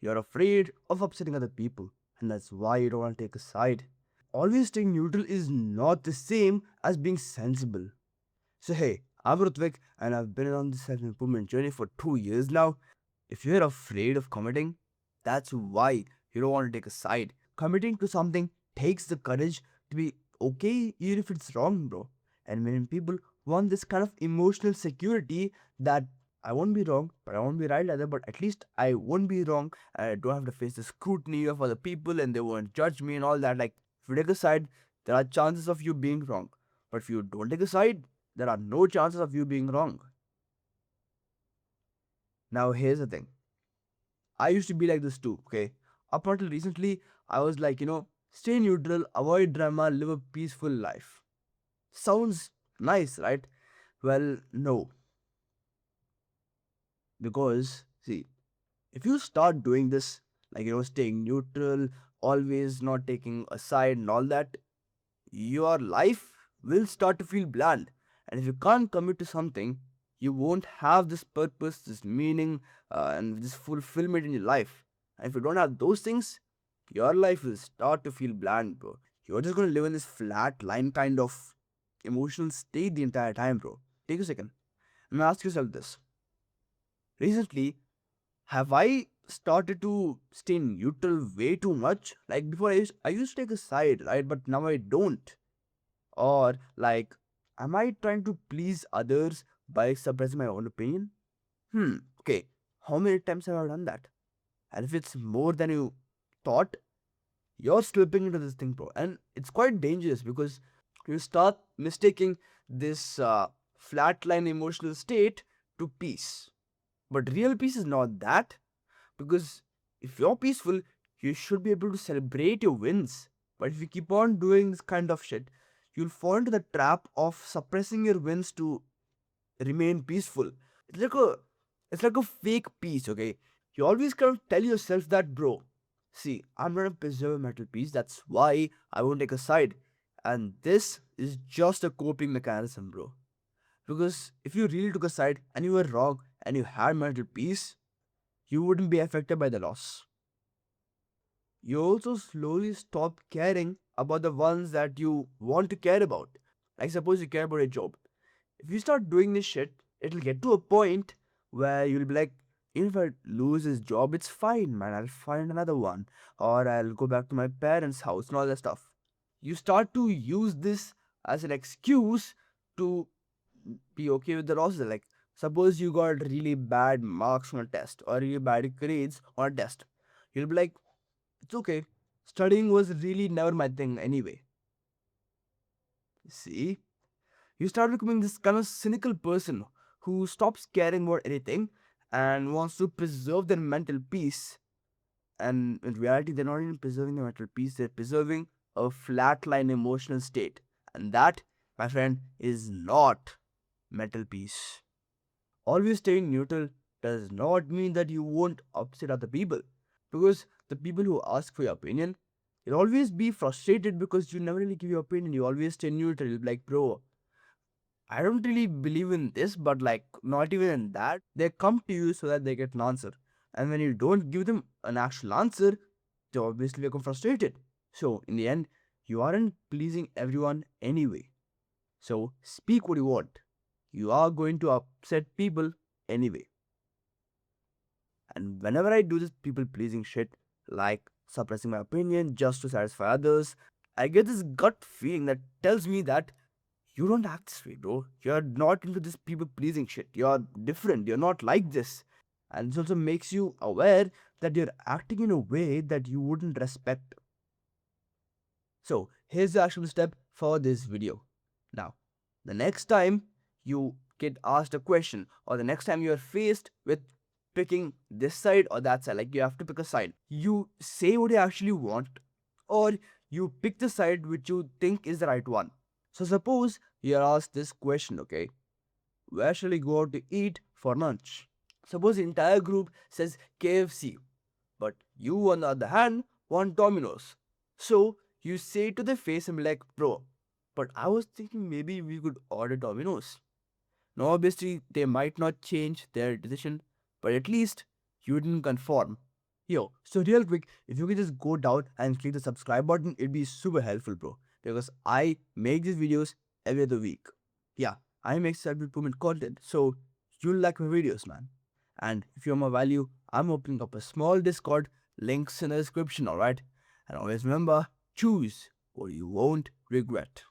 You're afraid of upsetting other people, and that's why you don't want to take a side. Always staying neutral is not the same as being sensible. So, hey, I'm Rutvik, and I've been on this self improvement journey for 2 years now. If you're afraid of committing, that's why you don't want to take a side. Committing to something takes the courage to be okay even if it's wrong, bro. And when people want this kind of emotional security that I won't be wrong, but I won't be right either, but at least I won't be wrong. I don't have to face the scrutiny of other people and they won't judge me and all that. Like, if you take a side, there are chances of you being wrong. But if you don't take a side, there are no chances of you being wrong. Now, here's the thing. I used to be like this too, okay? Up until recently, I was like, stay neutral, avoid drama, live a peaceful life. Sounds nice, right? Well, no. Because, see, if you start doing this, like, staying neutral, always not taking a side and all that, your life will start to feel bland. And if you can't commit to something, you won't have this purpose, this meaning, and this fulfillment in your life. And if you don't have those things, your life will start to feel bland, bro. You're just gonna live in this flat line kind of emotional state the entire time, bro. Take a second and ask yourself this. Recently, have I started to stay neutral way too much? Like before, I used to take a side, right? But now I don't. Or like, am I trying to please others by suppressing my own opinion? Okay. How many times have I done that? And if it's more than you thought, you're slipping into this thing, bro. And it's quite dangerous because you start mistaking this flatline emotional state to peace. But real peace is not that, because if you're peaceful, you should be able to celebrate your wins. But if you keep on doing this kind of shit, you'll fall into the trap of suppressing your wins to remain peaceful. It's like a it's like a fake peace, okay? You always kind of tell yourself that, bro. See, I'm gonna preserve mental peace, that's why I won't take a side. And this is just a coping mechanism, bro. Because if you really took a side and you were wrong and you had mental peace, you wouldn't be affected by the loss. You also slowly stop caring about the ones that you want to care about. Like, suppose you care about a job. If you start doing this shit, it'll get to a point where you'll be like, even if I lose this job, it's fine, man. I'll find another one. Or I'll go back to my parents' house and all that stuff. You start to use this as an excuse to be okay with the losses. Like, suppose you got really bad marks on a test or really bad grades on a test. You'll be like, it's okay. Studying was really never my thing anyway. See? You start becoming this kind of cynical person who stops caring about anything and wants to preserve their mental peace. And in reality, they're not even preserving their mental peace, they're preserving a flatline emotional state. And that, my friend, is not mental peace. Always staying neutral does not mean that you won't upset other people. Because the people who ask for your opinion, you'll always be frustrated because you never really give your opinion. You always stay neutral. You'll be like, bro, I don't really believe in this, but like, not even in that. They come to you so that they get an answer. And when you don't give them an actual answer, they obviously become frustrated. So, in the end, you aren't pleasing everyone anyway. So, speak what you want. You are going to upset people anyway. And whenever I do this people pleasing shit, like suppressing my opinion just to satisfy others, I get this gut feeling that tells me that you don't act this way, bro. You're not into this people pleasing shit. You're different. You're not like this. And it also makes you aware that you're acting in a way that you wouldn't respect. So, here's the actual step for this video. Now, the next time you get asked a question, or the next time you're faced with picking this side or that side, like you have to pick a side, you say what you actually want, or you pick the side which you think is the right one. So, suppose you're asked this question, okay, where shall we go out to eat for lunch? Suppose the entire group says KFC, but you, on the other hand, want Domino's. So you say to their face and be like, bro, but I was thinking maybe we could order Domino's. Now, obviously, they might not change their decision, but at least you didn't conform. Yo, so real quick, if you could just go down and click the subscribe button, it'd be super helpful, bro. Because I make these videos every other week. Yeah, I make self-improvement content, so you'll like my videos, man. And if you're my value, I'm opening up a small Discord, links in the description, alright? And always remember, choose what you won't regret.